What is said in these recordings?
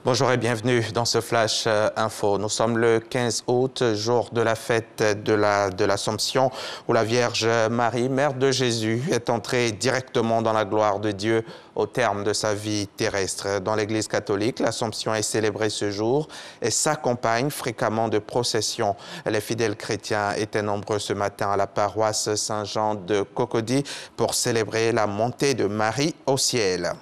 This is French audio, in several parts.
Bonjour et bienvenue dans ce Flash Info. Nous sommes le 15 août, jour de la fête de l'Assomption, où la Vierge Marie, Mère de Jésus, est entrée directement dans la gloire de Dieu au terme de sa vie terrestre. Dans l'Église catholique, l'Assomption est célébrée ce jour et s'accompagne fréquemment de processions. Les fidèles chrétiens étaient nombreux ce matin à la paroisse Saint-Jean de Cocody pour célébrer la montée de Marie au ciel.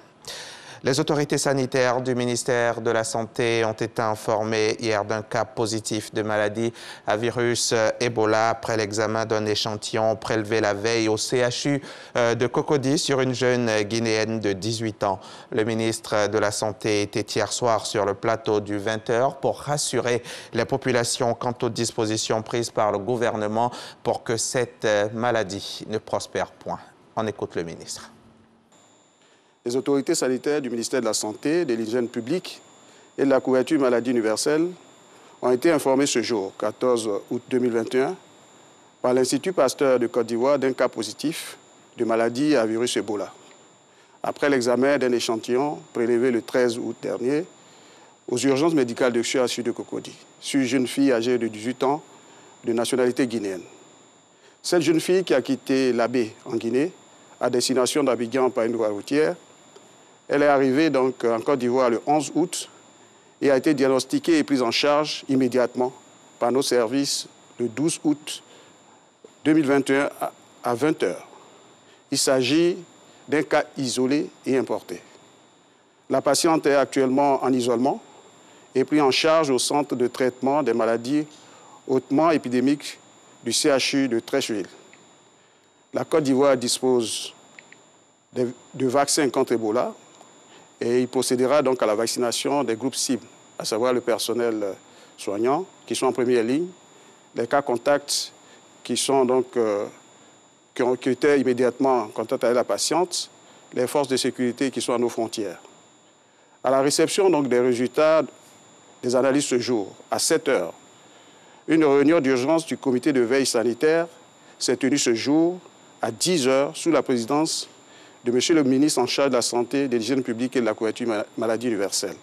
Les autorités sanitaires du ministère de la Santé ont été informées hier d'un cas positif de maladie à virus Ebola après l'examen d'un échantillon prélevé la veille au CHU de Cocody sur une jeune Guinéenne de 18 ans. Le ministre de la Santé était hier soir sur le plateau du 20h pour rassurer les populations quant aux dispositions prises par le gouvernement pour que cette maladie ne prospère point. On écoute le ministre. Les autorités sanitaires du ministère de la Santé, de l'hygiène publique et de la couverture maladie universelle ont été informés ce jour, 14 août 2021, par l'Institut Pasteur de Côte d'Ivoire d'un cas positif de maladie à virus Ebola. Après l'examen d'un échantillon prélevé le 13 août dernier aux urgences médicales de CHU de Cocody, sur une jeune fille âgée de 18 ans de nationalité guinéenne. Cette jeune fille qui a quitté la baie en Guinée à destination d'Abidjan par une voie routière, elle est arrivée donc en Côte d'Ivoire le 11 août et a été diagnostiquée et prise en charge immédiatement par nos services le 12 août 2021 à 20h. Il s'agit d'un cas isolé et importé. La patiente est actuellement en isolement et prise en charge au centre de traitement des maladies hautement épidémiques du CHU de Treichville. La Côte d'Ivoire dispose de vaccins contre Ebola et il procédera donc à la vaccination des groupes cibles, à savoir le personnel soignant qui sont en première ligne, les cas contacts qui étaient immédiatement en contact avec la patiente, les forces de sécurité qui sont à nos frontières. À la réception donc des résultats des analyses ce jour, à 7h, une réunion d'urgence du comité de veille sanitaire s'est tenue ce jour à 10h sous la présidence de M. le ministre en charge de la Santé, de l'Hygiène publique et de la couverture maladie universelle.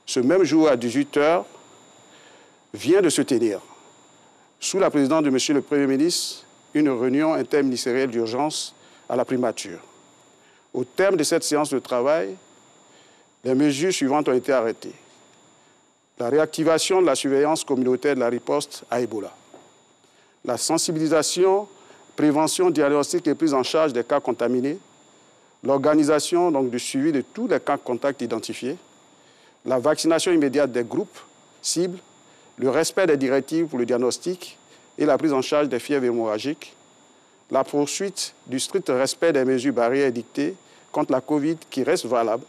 Ce même jour, à 18h, vient de se tenir, sous la présidence de M. le Premier ministre, une réunion interministérielle d'urgence à la primature. Au terme de cette séance de travail, les mesures suivantes ont été arrêtées. La réactivation de la surveillance communautaire de la riposte à Ebola. La sensibilisation, prévention, diagnostic et prise en charge des cas contaminés. L'organisation du suivi de tous les cas contacts identifiés, la vaccination immédiate des groupes cibles, le respect des directives pour le diagnostic et la prise en charge des fièvres hémorragiques, la poursuite du strict respect des mesures barrières édictées contre la Covid qui reste valable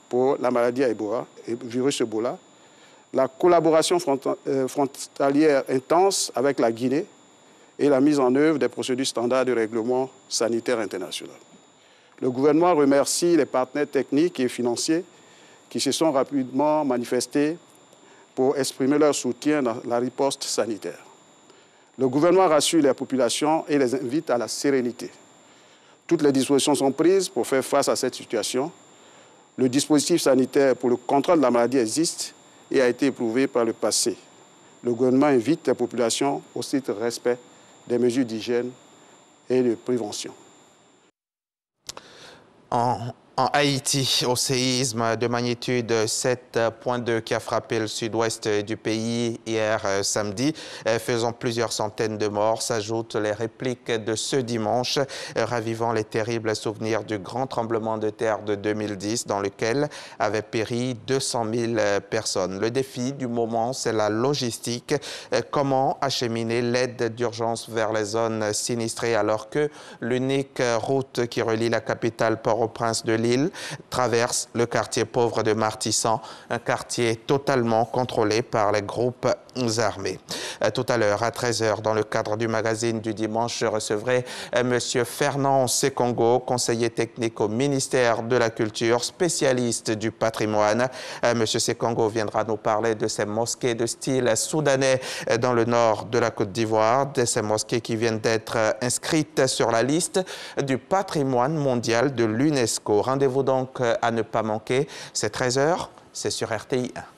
pour la maladie à Ebola et le virus Ebola, la collaboration frontalière intense avec la Guinée et la mise en œuvre des procédures standards de règlement sanitaire international. Le gouvernement remercie les partenaires techniques et financiers qui se sont rapidement manifestés pour exprimer leur soutien dans la riposte sanitaire. Le gouvernement rassure les populations et les invite à la sérénité. Toutes les dispositions sont prises pour faire face à cette situation. Le dispositif sanitaire pour le contrôle de la maladie existe et a été éprouvé par le passé. Le gouvernement invite les populations au strict respect des mesures d'hygiène et de prévention. En Haïti, au séisme de magnitude 7,2 qui a frappé le sud-ouest du pays hier samedi, faisant plusieurs centaines de morts, s'ajoutent les répliques de ce dimanche, ravivant les terribles souvenirs du grand tremblement de terre de 2010 dans lequel avaient péri 200 000 personnes. Le défi du moment, c'est la logistique. Comment acheminer l'aide d'urgence vers les zones sinistrées alors que l'unique route qui relie la capitale Port-au-Prince de l'île traverse le quartier pauvre de Martissan, un quartier totalement contrôlé par les groupes armés. Tout à l'heure, à 13h, dans le cadre du magazine du dimanche, je recevrai M. Fernand Sekongo, conseiller technique au ministère de la Culture, spécialiste du patrimoine. M. Sekongo viendra nous parler de ces mosquées de style soudanais dans le nord de la Côte d'Ivoire, de ces mosquées qui viennent d'être inscrites sur la liste du patrimoine mondial de l'UNESCO. Rendez-vous donc à ne pas manquer, c'est 13h c'est sur RTI 1.